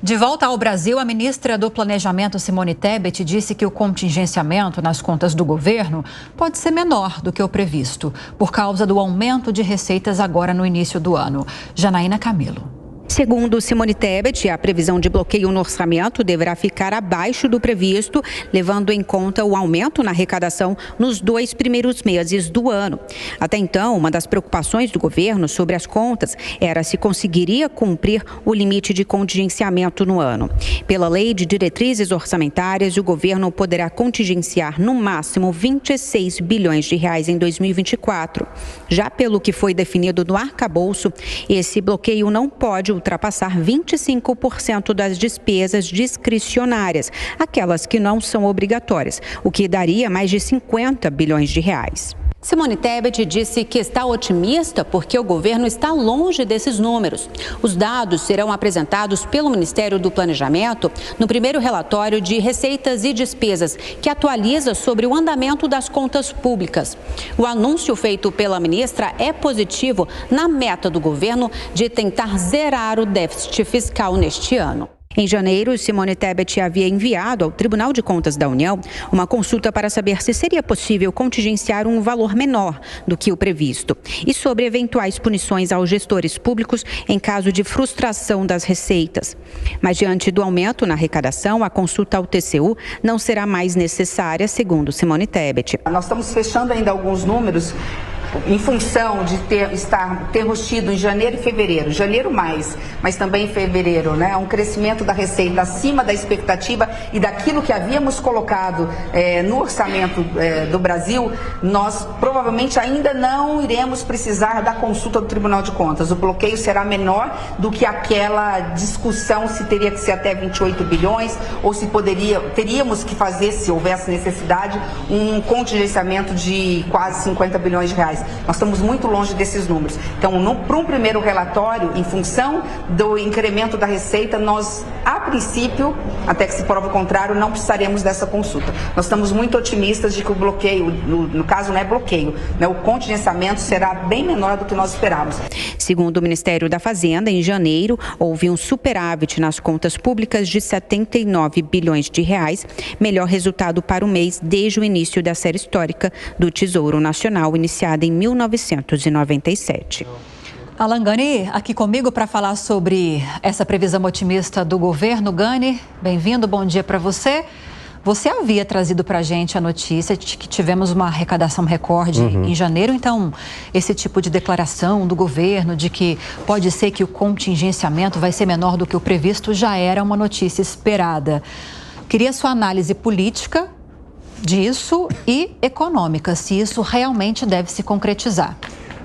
De volta ao Brasil, a ministra do Planejamento, Simone Tebet, disse que o contingenciamento nas contas do governo pode ser menor do que o previsto, por causa do aumento de receitas agora no início do ano. Janaína Camilo. Segundo Simone Tebet, a previsão de bloqueio no orçamento deverá ficar abaixo do previsto, levando em conta o aumento na arrecadação nos 2 primeiros meses do ano. Até então, uma das preocupações do governo sobre as contas era se conseguiria cumprir o limite de contingenciamento no ano. Pela Lei de Diretrizes Orçamentárias, o governo poderá contingenciar no máximo 26 bilhões de reais em 2024. Já pelo que foi definido no arcabouço, esse bloqueio não pode ultrapassar 25% das despesas discricionárias, aquelas que não são obrigatórias, o que daria mais de 50 bilhões de reais. Simone Tebet disse que está otimista porque o governo está longe desses números. Os dados serão apresentados pelo Ministério do Planejamento no primeiro relatório de receitas e despesas, que atualiza sobre o andamento das contas públicas. O anúncio feito pela ministra é positivo na meta do governo de tentar zerar o déficit fiscal neste ano. Em janeiro, Simone Tebet havia enviado ao Tribunal de Contas da União uma consulta para saber se seria possível contingenciar um valor menor do que o previsto e sobre eventuais punições aos gestores públicos em caso de frustração das receitas. Mas diante do aumento na arrecadação, a consulta ao TCU não será mais necessária, segundo Simone Tebet. Nós estamos fechando ainda alguns números em função de termos tido em janeiro e fevereiro, janeiro mais, mas também em fevereiro, né, um crescimento da receita acima da expectativa e daquilo que havíamos colocado no orçamento do Brasil, nós provavelmente ainda não iremos precisar da consulta do Tribunal de Contas. O bloqueio será menor do que aquela discussão se teria que ser até 28 bilhões ou se teríamos que fazer, se houvesse necessidade, um contingenciamento de quase 50 bilhões de reais. Nós estamos muito longe desses números. Então, para um primeiro relatório, em função do incremento da receita, nós, a princípio, até que se prove o contrário, não precisaremos dessa consulta. Nós estamos muito otimistas de que o bloqueio, no caso não é bloqueio, né, o contingenciamento será bem menor do que nós esperávamos. Segundo o Ministério da Fazenda, em janeiro, houve um superávit nas contas públicas de 79 bilhões de reais, melhor resultado para o mês desde o início da série histórica do Tesouro Nacional, iniciada em 1997. Alan Gani, aqui comigo para falar sobre essa previsão otimista do governo. Gani, bem-vindo, bom dia para você. Você havia trazido para a gente a notícia de que tivemos uma arrecadação recorde em janeiro, então esse tipo de declaração do governo de que pode ser que o contingenciamento vai ser menor do que o previsto já era uma notícia esperada. Queria sua análise política disso e econômica, se isso realmente deve se concretizar.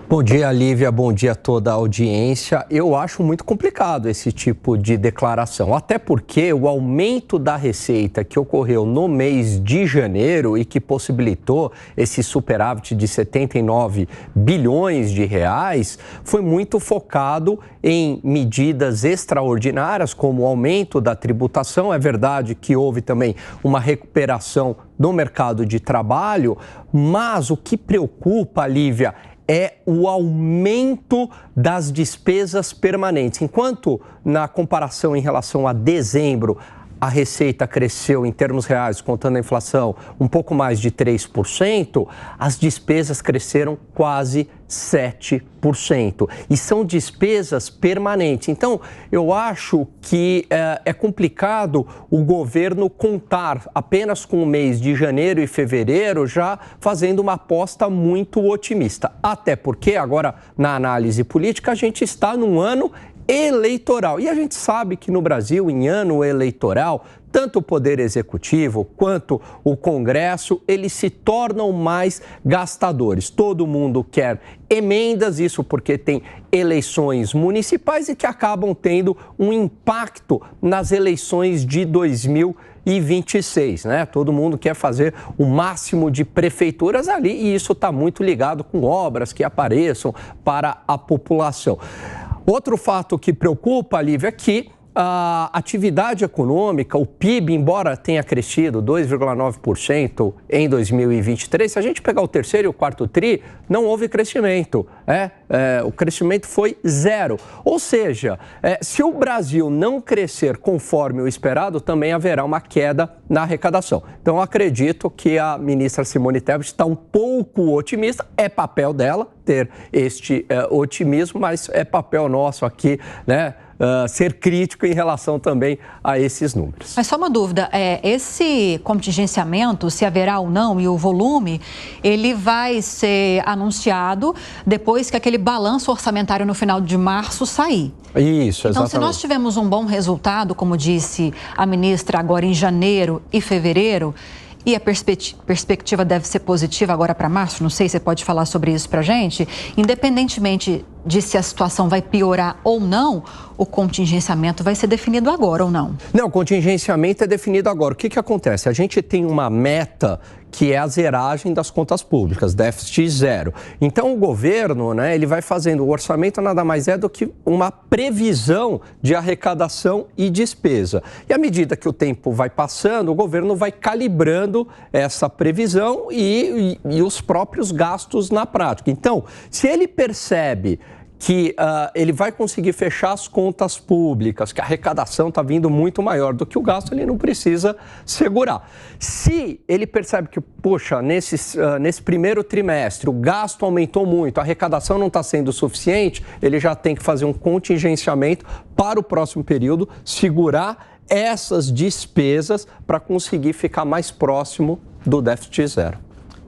Bom dia, Lívia. Bom dia a toda a audiência. Eu acho muito complicado esse tipo de declaração, até porque o aumento da receita que ocorreu no mês de janeiro e que possibilitou esse superávit de 79 bilhões de reais foi muito focado em medidas extraordinárias, como o aumento da tributação. É verdade que houve também uma recuperação no mercado de trabalho, mas o que preocupa, Lívia, é o aumento das despesas permanentes. Enquanto na comparação em relação a dezembro, a receita cresceu em termos reais, contando a inflação, um pouco mais de 3%, as despesas cresceram quase 7%. E são despesas permanentes. Então, eu acho que é complicado o governo contar apenas com o mês de janeiro e fevereiro, já fazendo uma aposta muito otimista. Até porque, agora, na análise política, a gente está num ano eleitoral. E a gente sabe que no Brasil, em ano eleitoral, tanto o Poder Executivo quanto o Congresso, eles se tornam mais gastadores. Todo mundo quer emendas, isso porque tem eleições municipais e que acabam tendo um impacto nas eleições de 2026, né? Todo mundo quer fazer o máximo de prefeituras ali e isso está muito ligado com obras que apareçam para a população. Outro fato que preocupa, Lívia, é que a atividade econômica, o PIB, embora tenha crescido 2,9% em 2023, se a gente pegar o terceiro e o quarto tri, não houve crescimento. O crescimento foi zero. Ou seja, se o Brasil não crescer conforme o esperado, também haverá uma queda na arrecadação. Então, eu acredito que a ministra Simone Tebet está um pouco otimista. É papel dela ter este otimismo, mas é papel nosso aqui, né? Ser crítico em relação também a esses números. Mas só uma dúvida, esse contingenciamento, se haverá ou não, e o volume, ele vai ser anunciado depois que aquele balanço orçamentário no final de março sair. Isso, exatamente. Então, se nós tivermos um bom resultado, como disse a ministra agora em janeiro e fevereiro, e a perspectiva deve ser positiva agora para março, não sei se você pode falar sobre isso para a gente, independentemente de se a situação vai piorar ou não, o contingenciamento vai ser definido agora ou não? Não, o contingenciamento é definido agora. O que acontece? A gente tem uma meta que é a zeragem das contas públicas, déficit zero. Então, o governo, né, ele vai fazendo, o orçamento nada mais é do que uma previsão de arrecadação e despesa. E à medida que o tempo vai passando, o governo vai calibrando essa previsão e os próprios gastos na prática. Então, se ele percebe que ele vai conseguir fechar as contas públicas, que a arrecadação está vindo muito maior do que o gasto, ele não precisa segurar. Se ele percebe que, poxa, nesse primeiro trimestre o gasto aumentou muito, a arrecadação não está sendo suficiente, ele já tem que fazer um contingenciamento para o próximo período, segurar essas despesas para conseguir ficar mais próximo do déficit zero.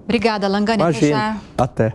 Obrigada, Langani. Imagina. Até.